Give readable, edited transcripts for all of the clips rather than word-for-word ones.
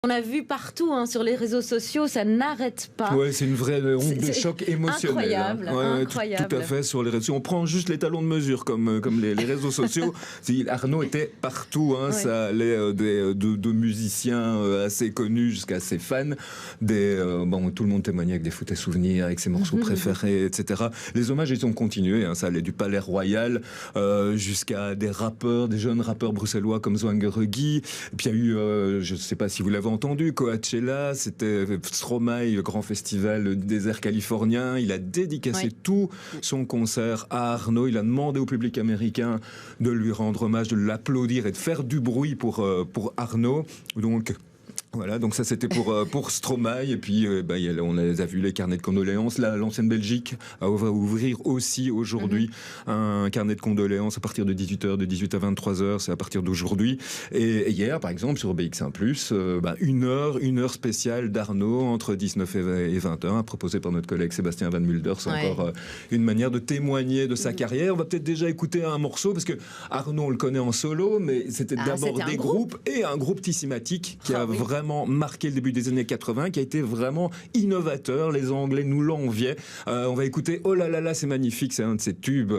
On a vu partout sur les réseaux sociaux, ça n'arrête pas. Ouais, c'est une vraie onde de choc émotionnel. Incroyable, incroyable. Tout à fait sur les réseaux. On prend juste les talons de mesure comme les réseaux sociaux. Arnaud était partout. Ça allait de musiciens assez connus jusqu'à assez fans. Tout le monde témoignait avec des photos souvenirs, avec ses morceaux préférés, etc. Les hommages, ils ont continué. Ça allait du Palais Royal jusqu'à des rappeurs, des jeunes rappeurs bruxellois comme Zwangerugui. Puis il y a eu, je ne sais pas si vous l'avez entendu, Coachella, c'était Stromae, le grand festival du désert californien. Il a dédicacé tout son concert à Arnaud. Il a demandé au public américain de lui rendre hommage, de l'applaudir et de faire du bruit pour Arnaud. Donc ça c'était pour Stromae. Et puis on a vu les carnets de condoléances. L'ancienne Belgique va ouvrir aussi aujourd'hui un carnet de condoléances à partir de 18h, de 18 à 23h, c'est à partir d'aujourd'hui. Et hier par exemple sur BX1+, une heure spéciale d'Arnaud entre 19 et 20h, proposée par notre collègue Sébastien Van Mulder. C'est encore une manière de témoigner de sa carrière. On va peut-être déjà écouter un morceau, parce que Arnaud on le connaît en solo, mais c'était d'abord des groupes et un groupe Tissimatic qui a vraiment marqué le début des années 80, qui a été vraiment innovateur. Les Anglais nous l'enviaient. On va écouter Oh là là là, c'est magnifique, c'est un de ces tubes.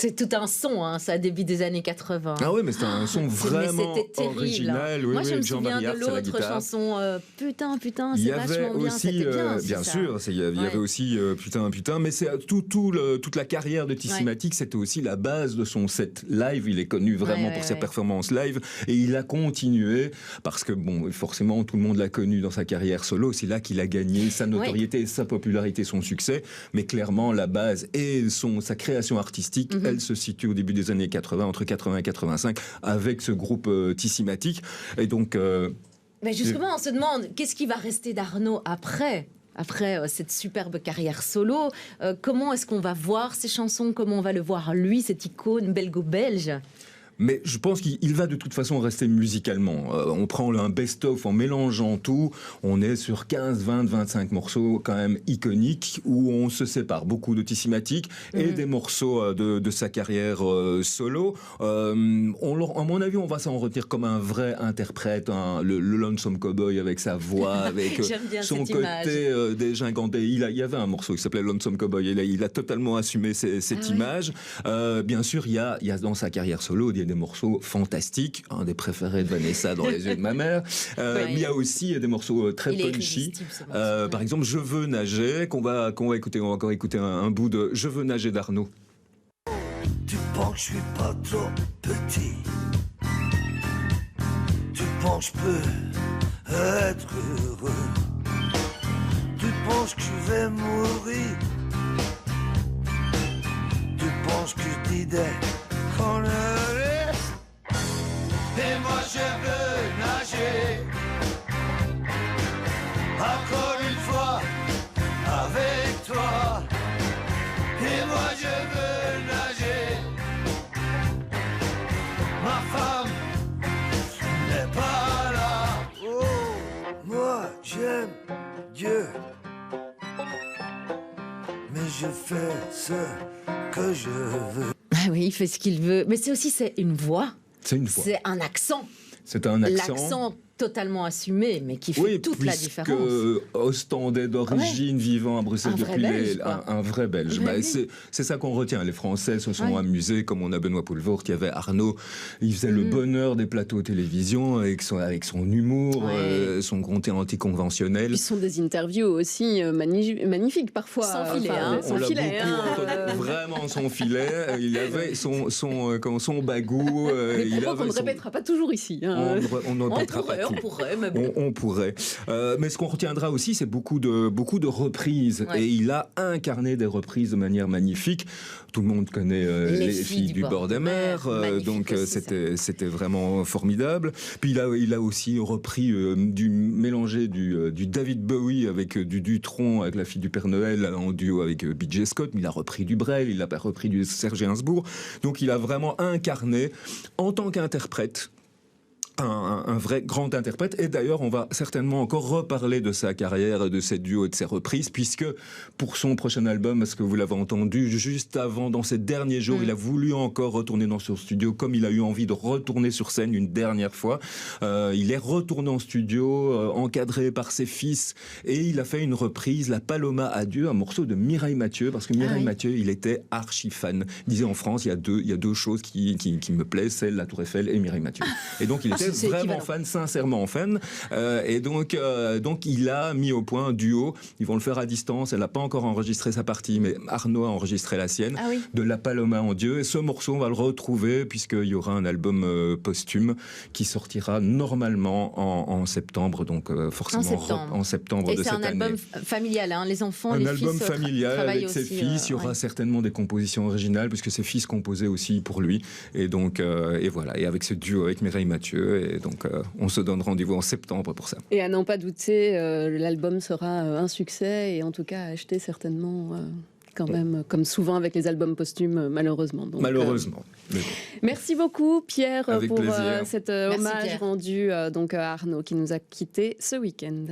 C'est tout un son, ça, début des années 80. Ah oui, mais c'était un son vraiment original. Moi, je me souviens de l'autre chanson, Putain, c'est vachement bien. C'était bien aussi, bien sûr, il y avait aussi Putain, mais c'est toute la carrière de Tissimatic, c'était aussi la base de son set live. Il est connu vraiment pour ses performances live, et il a continué, parce que forcément, tout le monde l'a connu dans sa carrière solo. C'est là qu'il a gagné sa notoriété, sa popularité, son succès. Mais clairement, la base et sa création artistique, elle se situe au début des années 80, entre 80 et 85, avec ce groupe Tissimatic. Et donc... Mais justement, on se demande, qu'est-ce qui va rester d'Arnaud après cette superbe carrière solo? Comment est-ce qu'on va voir ces chansons? Comment on va le voir, lui, cette icône belgo-belge? Mais je pense qu'il va de toute façon rester musicalement. On prend un best-of en mélangeant tout. On est sur 15, 20, 25 morceaux quand même iconiques, où on se sépare beaucoup de Tissimatic et des morceaux de sa carrière solo. À mon avis, on va s'en retenir comme un vrai interprète, le Lonesome Cowboy avec sa voix, avec son côté dégingandé. Il y avait un morceau qui s'appelait Lonesome Cowboy, et là, il a totalement assumé cette image. Bien sûr, il y a dans sa carrière solo des morceaux fantastiques, un des préférés de Vanessa, Dans les yeux de ma mère, mais il y a aussi des morceaux très punchy, par exemple Je veux nager, qu'on va écouter. On va encore écouter un bout de Je veux nager d'Arnaud. Tu penses que je suis pas trop petit, tu penses que je peux être heureux, tu penses que je vais mourir, tu penses que je dis des conneries. Et moi je veux nager, encore une fois, avec toi. Et moi je veux nager, ma femme n'est pas là. Oh, moi j'aime Dieu, mais je fais ce que je veux. Ah oui, il fait ce qu'il veut, mais c'est une voix. C'est un accent. C'est un accent. L'accent totalement assumé, mais qui fait toute la différence. Ostendais d'origine, vivant à Bruxelles un vrai Belge. C'est ça qu'on retient. Les Français se sont amusés, comme on a Benoît Poelvoort, il y avait Arnaud. Il faisait le bonheur des plateaux télévision avec son humour, son côté anticonventionnel. Ils sont des interviews aussi magnifiques parfois. Sans filet. On l'a beaucoup entendu, vraiment son filet, il avait son bagou. Mais pourquoi qu'on ne répétera pas toujours ici, hein. On ne répétera pas tout. On pourrait. Mais ce qu'on retiendra aussi, c'est beaucoup de reprises. Ouais. Et il a incarné des reprises de manière magnifique. Tout le monde connaît les filles du bord des mers. Donc c'était vraiment formidable. Puis il a aussi repris mélangé du David Bowie avec du Dutronc, avec la fille du Père Noël en duo avec B.J. Scott. Mais il a repris du Brel, il a repris du Serge Gainsbourg. Donc il a vraiment incarné en tant qu'interprète un vrai grand interprète. Et d'ailleurs, on va certainement encore reparler de sa carrière, de ses duos et de ses reprises, puisque pour son prochain album, parce que vous l'avez entendu, juste avant, dans ces derniers jours, il a voulu encore retourner dans son studio, comme il a eu envie de retourner sur scène une dernière fois. Il est retourné en studio, encadré par ses fils, et il a fait une reprise, La Paloma à Dieu, un morceau de Mireille Mathieu, parce que Mireille Mathieu, il était archi fan. Il disait en France, il y a deux choses qui me plaisent, c'est la Tour Eiffel et Mireille Mathieu. Et donc, il était vraiment fan, sincèrement fan. Et donc, il a mis au point un duo. Ils vont le faire à distance. Elle n'a pas encore enregistré sa partie, mais Arnaud a enregistré la sienne, de La Paloma en Dieu. Et ce morceau, on va le retrouver, puisqu'il y aura un album posthume qui sortira normalement en septembre. Donc, forcément, en septembre de cette année. Et c'est un album familial, hein, les enfants, les fils. Un album familial avec ses aussi, fils. Il y aura certainement des compositions originales, puisque ses fils composaient aussi pour lui. Et donc, et voilà. Et avec ce duo avec Mireille Mathieu. Et donc, on se donne rendez-vous en septembre pour ça. Et à n'en pas douter, l'album sera un succès et en tout cas acheté certainement quand même, comme souvent avec les albums posthumes, malheureusement. Donc, malheureusement. Bon. Merci beaucoup, Pierre, avec pour plaisir. cet hommage rendu donc, à Arnaud qui nous a quittés ce week-end.